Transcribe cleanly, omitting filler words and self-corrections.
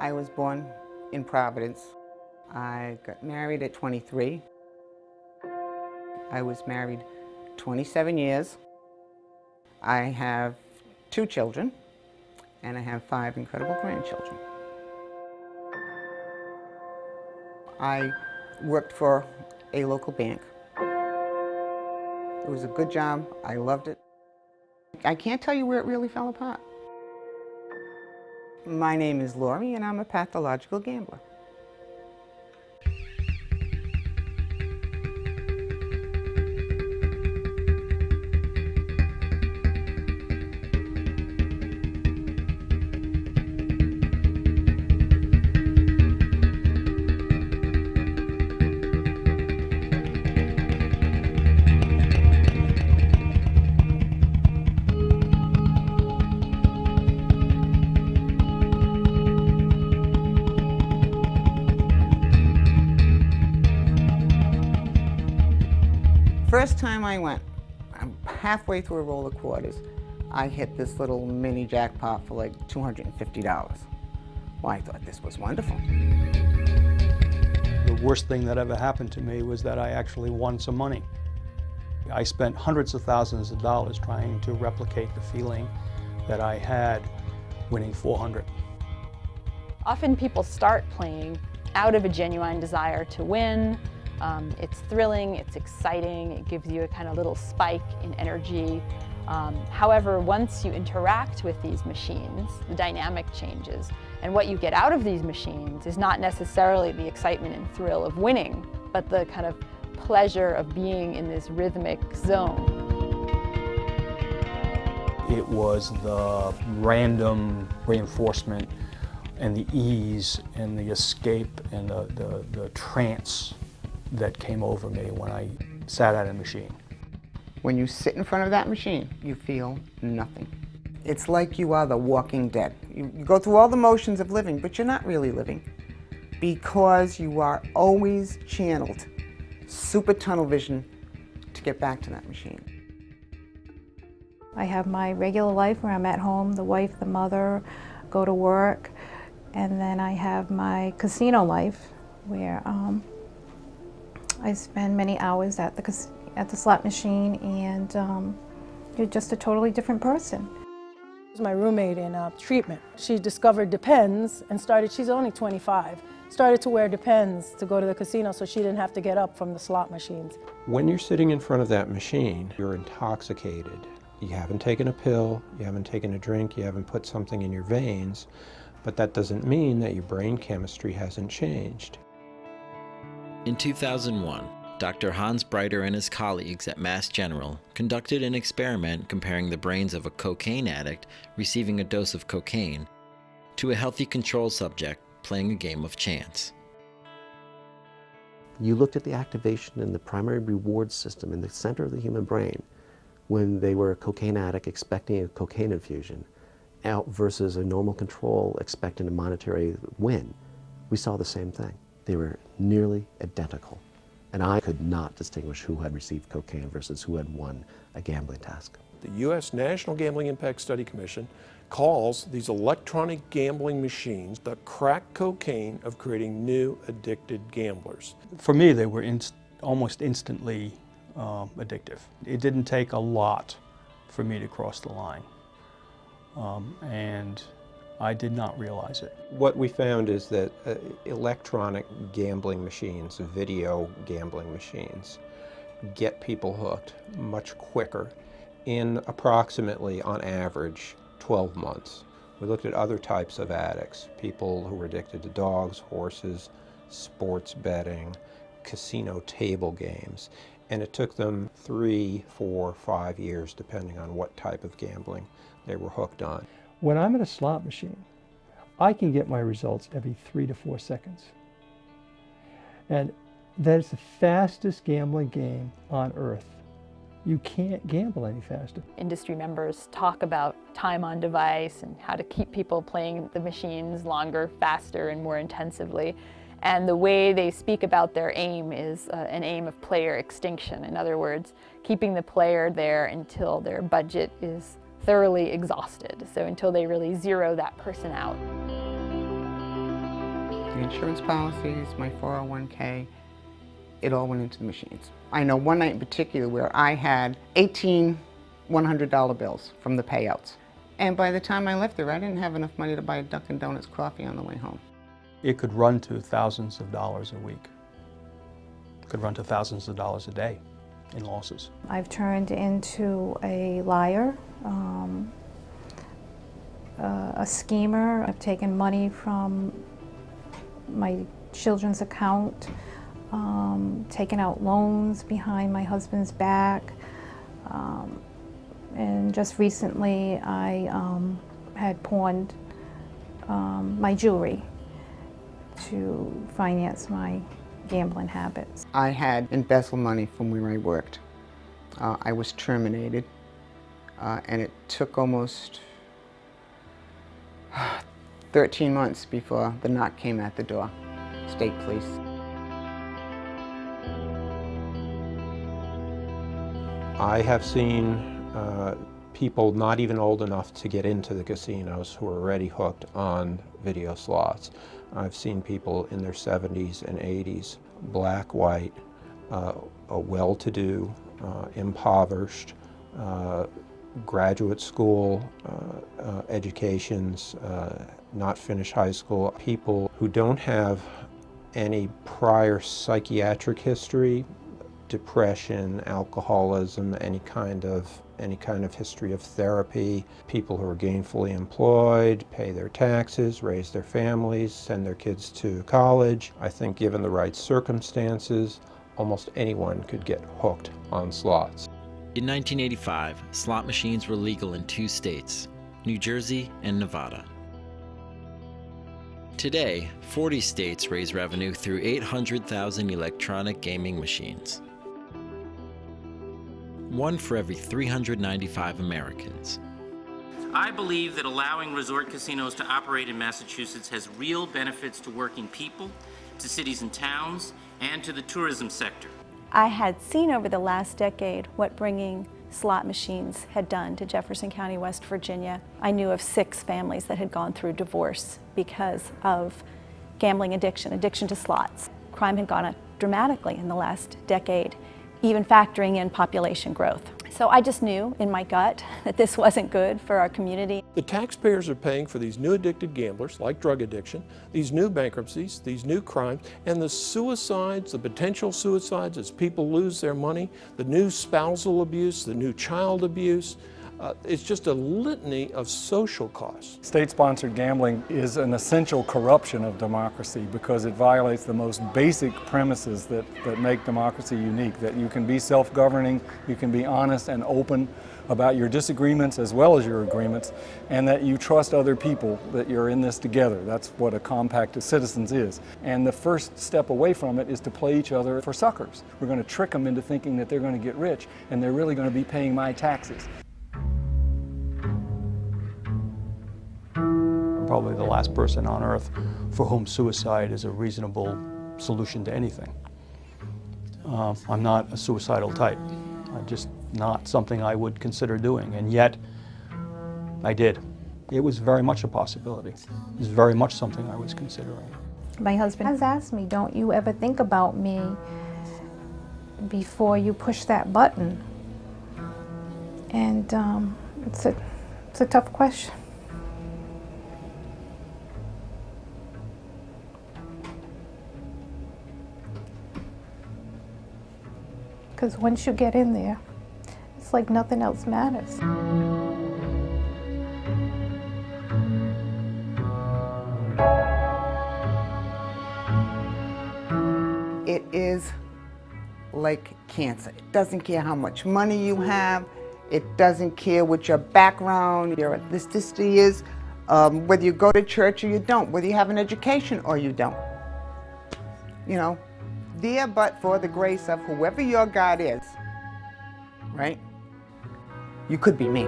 I was born in Providence. I got married at 23. I was married 27 years. I have 2 children, and I have 5 incredible grandchildren. I worked for a local bank. It was a good job. I loved it. I can't tell you where it really fell apart. My name is Laurie, and I'm a pathological gambler. First time I went, I'm halfway through a roll of quarters, I hit this little mini jackpot for like $250. Well, I thought this was wonderful. The worst thing that ever happened to me was that I actually won some money. I spent hundreds of thousands of dollars trying to replicate the feeling that I had winning 400. Often people start playing out of a genuine desire to win. It's thrilling, it's exciting, it gives you a kind of little spike in energy. However, once you interact with these machines, the dynamic changes. And what you get out of these machines is not necessarily the excitement and thrill of winning, but the kind of pleasure of being in this rhythmic zone. It was the random reinforcement and the ease and the escape and the trance that came over me when I sat at a machine. When you sit in front of that machine, you feel nothing. It's like you are the walking dead. You go through all the motions of living, but you're not really living because you are always channeled, super tunnel vision, to get back to that machine. I have my regular life where I'm at home, the wife, the mother, go to work, and then I have my casino life where I spend many hours at the slot machine, and you're just a totally different person. My roommate in treatment, she discovered Depends and she's only 25, started to wear Depends to go to the casino so she didn't have to get up from the slot machines. When you're sitting in front of that machine, you're intoxicated. You haven't taken a pill, you haven't taken a drink, you haven't put something in your veins, but that doesn't mean that your brain chemistry hasn't changed. In 2001, Dr. Hans Breiter and his colleagues at Mass General conducted an experiment comparing the brains of a cocaine addict receiving a dose of cocaine to a healthy control subject playing a game of chance. You looked at the activation in the primary reward system in the center of the human brain when they were a cocaine addict expecting a cocaine infusion out versus a normal control expecting a monetary win. We saw the same thing. They were nearly identical. And I could not distinguish who had received cocaine versus who had won a gambling task. The U.S. National Gambling Impact Study Commission calls these electronic gambling machines the crack cocaine of creating new addicted gamblers. For me, they were almost instantly addictive. It didn't take a lot for me to cross the line. And I did not realize it. What we found is that electronic gambling machines, video gambling machines, get people hooked much quicker in approximately, on average, 12 months. We looked at other types of addicts, people who were addicted to dogs, horses, sports betting, casino table games, and it took them 3, 4, 5 years, depending on what type of gambling they were hooked on. When I'm at a slot machine, I can get my results every 3 to 4 seconds. And that is the fastest gambling game on earth. You can't gamble any faster. Industry members talk about time on device and how to keep people playing the machines longer, faster, and more intensively. And the way they speak about their aim is an aim of player extinction. In other words, keeping the player there until their budget is thoroughly exhausted, so until they really zero that person out. The insurance policies, my 401k, it all went into the machines. I know one night in particular where I had 18 $100 bills from the payouts. And by the time I left there, I didn't have enough money to buy a Dunkin' Donuts coffee on the way home. It could run to thousands of dollars a week. It could run to thousands of dollars a day in losses. I've turned into a liar, a schemer. I've taken money from my children's account, taken out loans behind my husband's back. And just recently I had pawned my jewelry to finance my gambling habits. I had embezzled money from where I worked. I was terminated, and it took almost 13 months before the knock came at the door. State police. I have seen people not even old enough to get into the casinos who are already hooked on video slots. I've seen people in their 70s and 80s, black, white, well-to-do, impoverished, graduate school educations, not finished high school, people who don't have any prior psychiatric history, depression, alcoholism, any kind of history of therapy, people who are gainfully employed, pay their taxes, raise their families, send their kids to college. I think given the right circumstances, almost anyone could get hooked on slots. In 1985, slot machines were legal in 2 states, New Jersey and Nevada. Today, 40 states raise revenue through 800,000 electronic gaming machines. 1 for every 395 Americans. I believe that allowing resort casinos to operate in Massachusetts has real benefits to working people, to cities and towns, and to the tourism sector. I had seen over the last decade what bringing slot machines had done to Jefferson County, West Virginia. I knew of 6 families that had gone through divorce because of gambling addiction to slots. Crime had gone up dramatically in the last decade, even factoring in population growth. So I just knew in my gut that this wasn't good for our community. The taxpayers are paying for these new addicted gamblers, like drug addiction, these new bankruptcies, these new crimes, and the suicides, the potential suicides as people lose their money, the new spousal abuse, the new child abuse. It's just a litany of social costs. State-sponsored gambling is an essential corruption of democracy because it violates the most basic premises that make democracy unique, that you can be self-governing, you can be honest and open about your disagreements as well as your agreements, and that you trust other people, that you're in this together. That's what a compact of citizens is. And the first step away from it is to play each other for suckers. We're going to trick them into thinking that they're going to get rich and they're really going to be paying my taxes. I'm probably the last person on earth for whom suicide is a reasonable solution to anything. I'm not a suicidal type. I'm just not something I would consider doing, and yet I did. It was very much a possibility. It was very much something I was considering. My husband has asked me, don't you ever think about me before you push that button? And it's a tough question. Because once you get in there, it's like nothing else matters. It is like cancer. It doesn't care how much money you have. It doesn't care what your background, your ethnicity is, whether you go to church or you don't, whether you have an education or you don't. You know, there but for the grace of whoever your God is, right? You could be me.